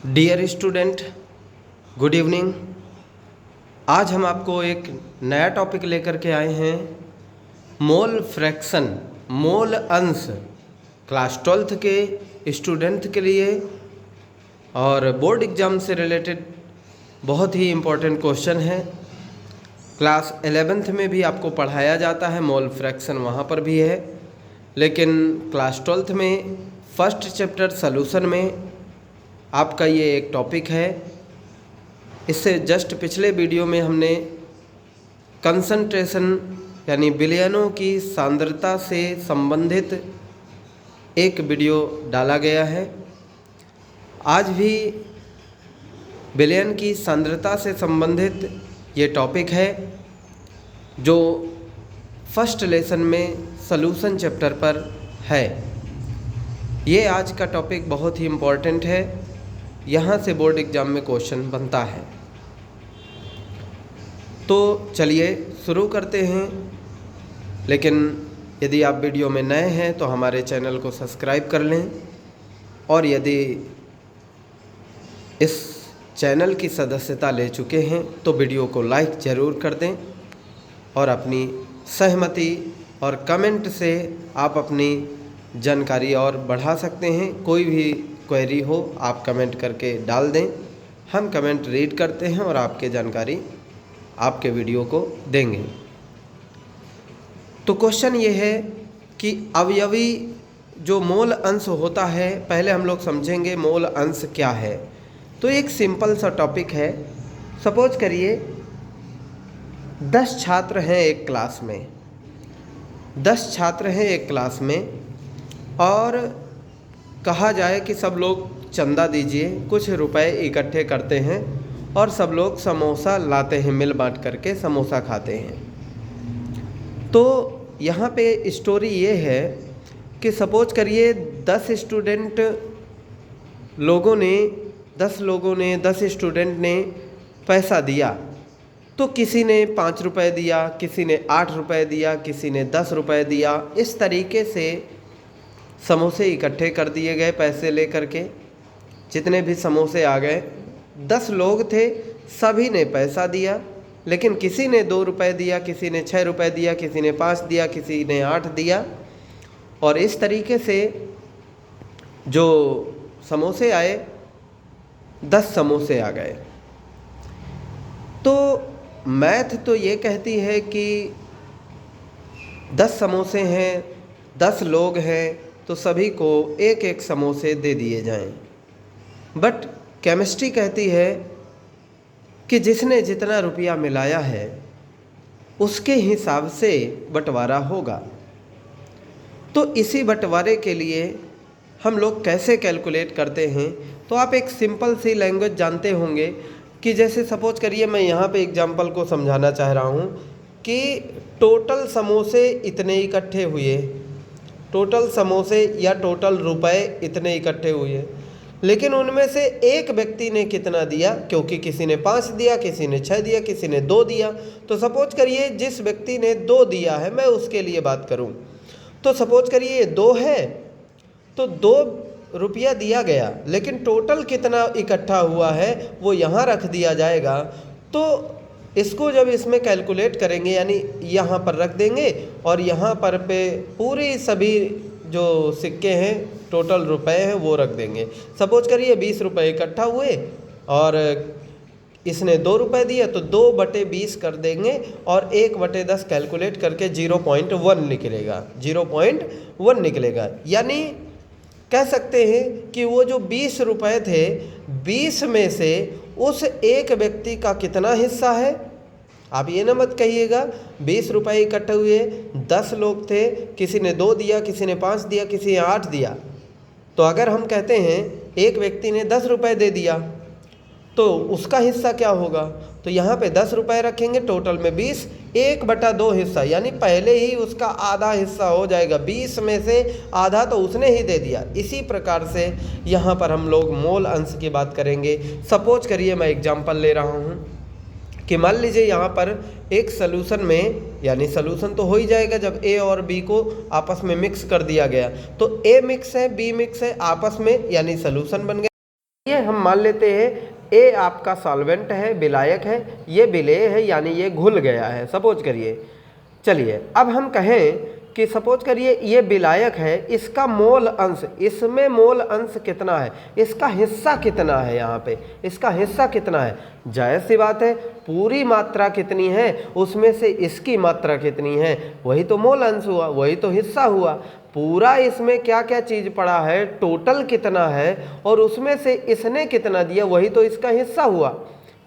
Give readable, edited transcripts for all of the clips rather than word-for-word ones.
Dear student, good evening. आज हम आपको एक नया टॉपिक लेकर के आए हैं, मोल फ्रैक्शन, मोल अंश, क्लास 12th के स्टूडेंट के लिए और बोर्ड एग्ज़ाम से रिलेटेड बहुत ही इम्पोर्टेंट क्वेश्चन है। क्लास 11th में भी आपको पढ़ाया जाता है, मोल फ्रैक्शन वहाँ पर भी है, लेकिन क्लास 12th में फर्स्ट चैप्टर सॉल्यूशन में आपका ये एक टॉपिक है। इससे जस्ट पिछले वीडियो में हमने कंसंट्रेशन यानी विलयनों की सांद्रता से संबंधित एक वीडियो डाला गया है। आज भी विलयन की सांद्रता से संबंधित ये टॉपिक है जो फर्स्ट लेसन में सॉल्यूशन चैप्टर पर है। ये आज का टॉपिक बहुत ही इम्पोर्टेंट है, यहाँ से बोर्ड एग्ज़ाम में क्वेश्चन बनता है। तो चलिए शुरू करते हैं, लेकिन यदि आप वीडियो में नए हैं तो हमारे चैनल को सब्सक्राइब कर लें, और यदि इस चैनल की सदस्यता ले चुके हैं तो वीडियो को लाइक ज़रूर कर दें, और अपनी सहमति और कमेंट से आप अपनी जानकारी और बढ़ा सकते हैं। कोई भी क्वेरी हो आप कमेंट करके डाल दें, हम कमेंट रीड करते हैं और आपके जानकारी आपके वीडियो को देंगे। तो क्वेश्चन ये है कि अवयवी जो मोल अंश होता है, पहले हम लोग समझेंगे मोल अंश क्या है। तो एक सिंपल सा टॉपिक है। सपोज करिए 10 छात्र हैं एक क्लास में, 10 छात्र हैं एक क्लास में, और कहा जाए कि सब लोग चंदा दीजिए, कुछ रुपए इकट्ठे करते हैं और सब लोग समोसा लाते हैं, मिल बांट करके समोसा खाते हैं। तो यहाँ पे स्टोरी ये है कि सपोज करिए 10 स्टूडेंट ने पैसा दिया। तो किसी ने 5 रुपये दिया, किसी ने 8 रुपये दिया, किसी ने 10 रुपये दिया। इस तरीके से समोसे इकट्ठे कर दिए गए पैसे लेकर के। जितने भी समोसे आ गए, 10 लोग थे, सभी ने पैसा दिया, लेकिन किसी ने 2 रुपये दिया, किसी ने 6 रुपये दिया, किसी ने 5 दिया, किसी ने 8 दिया। और इस तरीके से जो समोसे आए, 10 समोसे आ गए। तो मैथ तो ये कहती है कि 10 समोसे हैं, 10 लोग हैं, तो सभी को एक एक समोसे दे दिए जाएं। बट केमिस्ट्री कहती है कि जिसने जितना रुपया मिलाया है उसके हिसाब से बंटवारा होगा। तो इसी बंटवारे के लिए हम लोग कैसे कैलकुलेट करते हैं, तो आप एक सिंपल सी लैंग्वेज जानते होंगे कि जैसे सपोज करिए मैं यहाँ पे एग्जांपल को समझाना चाह रहा हूँ कि टोटल समोसे इतने इकट्ठे हुए, टोटल समोसे या टोटल रुपए इतने इकट्ठे हुए, लेकिन उनमें से एक व्यक्ति ने कितना दिया, क्योंकि किसी ने 5 दिया, किसी ने 6 दिया, किसी ने 2 दिया। तो सपोज करिए जिस व्यक्ति ने 2 दिया है, मैं उसके लिए बात करूं, तो सपोज करिए ये 2 है, तो 2 रुपया दिया गया, लेकिन टोटल कितना इकट्ठा हुआ है वो यहाँ रख दिया जाएगा। तो इसको जब इसमें कैलकुलेट करेंगे, यानी यहाँ पर रख देंगे और यहाँ पर पे पूरी सभी जो सिक्के हैं, टोटल रुपए हैं, वो रख देंगे। सपोज करिए 20 रुपये इकट्ठा हुए और इसने 2 रुपये दिया, तो 2/20 कर देंगे और 1/10 कैलकुलेट करके 0.1 निकलेगा, 0.1 निकलेगा। यानी कह सकते हैं कि वो जो 20 रुपये थे, 20 में से उस एक व्यक्ति का कितना हिस्सा है। आप ये ना मत कहिएगा 20 रुपये इकट्ठे हुए, 10 लोग थे, किसी ने 2 दिया, किसी ने 5 दिया, किसी ने 8 दिया। तो अगर हम कहते हैं एक व्यक्ति ने 10 रुपये दे दिया, तो उसका हिस्सा क्या होगा, तो यहाँ पे 10 रुपये रखेंगे, टोटल में 20, 1/2 हिस्सा, यानी पहले ही उसका आधा हिस्सा हो जाएगा। 20 में से आधा तो उसने ही दे दिया। इसी प्रकार से यहाँ पर हम लोग मोल अंश की बात करेंगे। सपोज करिए मैं एग्जांपल ले रहा हूँ कि मान लीजिए यहाँ पर एक सॉल्यूशन में, यानी सॉल्यूशन तो हो ही जाएगा जब ए और बी को आपस में मिक्स कर दिया गया, तो ए मिक्स है, बी मिक्स है आपस में, यानी सॉल्यूशन बन गया। ये हम मान लेते हैं ए आपका सॉल्वेंट है, विलायक है, ये विलेय है यानी ये घुल गया है, सपोज करिए। चलिए अब हम कहें कि सपोज करिए ये विलायक है, इसका मोल अंश, इसमें मोल अंश कितना है, इसका हिस्सा कितना है, यहाँ पे इसका हिस्सा कितना है। जायज़ सी बात है, पूरी मात्रा कितनी है उसमें से इसकी मात्रा कितनी है, वही तो मोल अंश हुआ, वही तो हिस्सा हुआ। पूरा इसमें क्या क्या चीज़ पड़ा है, टोटल कितना है और उसमें से इसने कितना दिया, वही तो इसका हिस्सा हुआ।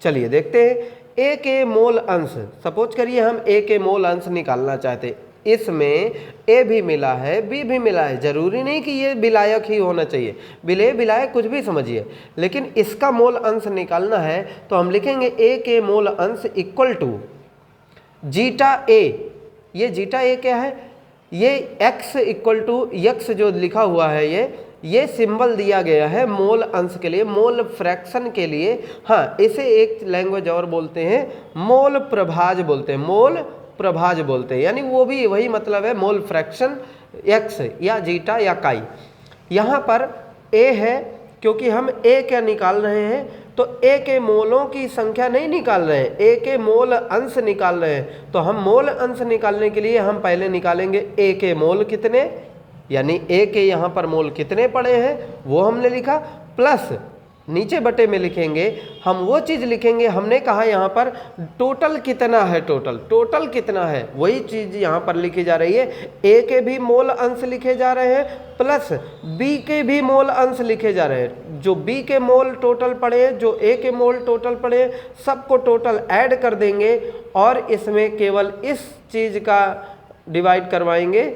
चलिए देखते हैं ए के मोल अंश। सपोज करिए हम ए के मोल अंश निकालना चाहते, इसमें ए भी मिला है, बी भी मिला है, जरूरी नहीं कि ये विलायक ही होना चाहिए, विलेय विलायक कुछ भी समझिए, लेकिन इसका मोल अंश निकालना है तो हम लिखेंगे ए के मोल अंश इक्वल टू जीटा ए। ये जीटा ए क्या है, ये x इक्वल टू यक्स जो लिखा हुआ है, ये सिंबल दिया गया है मोल अंश के लिए, मोल फ्रैक्शन के लिए। हाँ, इसे एक लैंग्वेज और बोलते हैं मोल प्रभाज बोलते हैं, मोल प्रभाज बोलते हैं, यानी वो भी वही मतलब है मोल फ्रैक्शन x या जीटा या काई। यहाँ पर a है क्योंकि हम a क्या निकाल रहे हैं, तो a के मोलों की संख्या नहीं निकाल रहे हैं, a के मोल अंश निकाल रहे हैं। तो हम मोल अंश निकालने के लिए हम पहले निकालेंगे a के मोल कितने, यानी a के यहाँ पर मोल कितने पड़े हैं वो हमने लिखा, प्लस नीचे बटे में लिखेंगे हम वो चीज़ लिखेंगे, हमने कहा यहाँ पर टोटल कितना है, टोटल कितना है वही चीज़ यहाँ पर लिखी जा रही है। ए के भी मोल अंश लिखे जा रहे हैं प्लस बी के भी मोल अंश लिखे जा रहे हैं। जो बी के मोल टोटल पड़े हैं, जो ए के मोल टोटल पड़े हैं, सबको टोटल ऐड कर देंगे और इसमें केवल इस चीज़ का डिवाइड करवाएंगे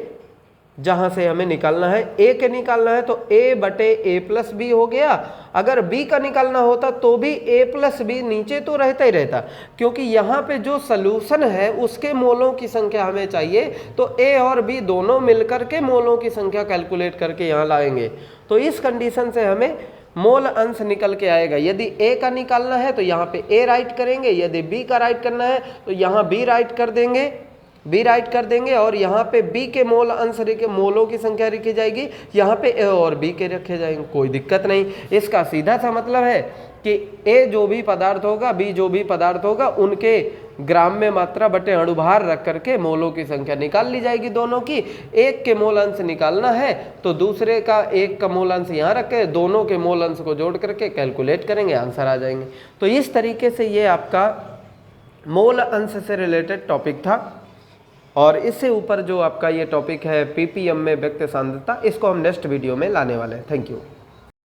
जहाँ से हमें निकालना है। ए के निकालना है तो a बटे a प्लस बी हो गया, अगर b का निकालना होता तो भी a प्लस बी नीचे तो रहता ही रहता, क्योंकि यहाँ पे जो सलूशन है उसके मोलों की संख्या हमें चाहिए, तो a और b दोनों मिलकर के मोलों की संख्या कैलकुलेट करके यहाँ लाएंगे। तो इस कंडीशन से हमें मोल अंश निकल के आएगा। यदि a का निकालना है तो यहाँ पे a राइट करेंगे, यदि b का राइट करना है तो यहाँ b राइट कर देंगे और यहाँ पे b के मोल अंश के मोलों की संख्या लिखी जाएगी, यहाँ पे a और b के रखे जाएंगे, कोई दिक्कत नहीं। इसका सीधा सा मतलब है कि a जो भी पदार्थ होगा, b जो भी पदार्थ होगा, उनके ग्राम में मात्रा बटे अणुभार रख करके मोलों की संख्या निकाल ली जाएगी दोनों की। एक के मोल अंश निकालना है तो दूसरे का एक का मोल अंश यहाँ रख के दोनों के मोल अंश को जोड़ करके कैलकुलेट करेंगे, आंसर आ जाएंगे। तो इस तरीके से ये आपका मोल अंश से रिलेटेड टॉपिक था। और इससे ऊपर जो आपका ये टॉपिक है पीपीएम में व्यक्त सांद्रता, इसको हम नेक्स्ट वीडियो में लाने वाले हैं। Thank you.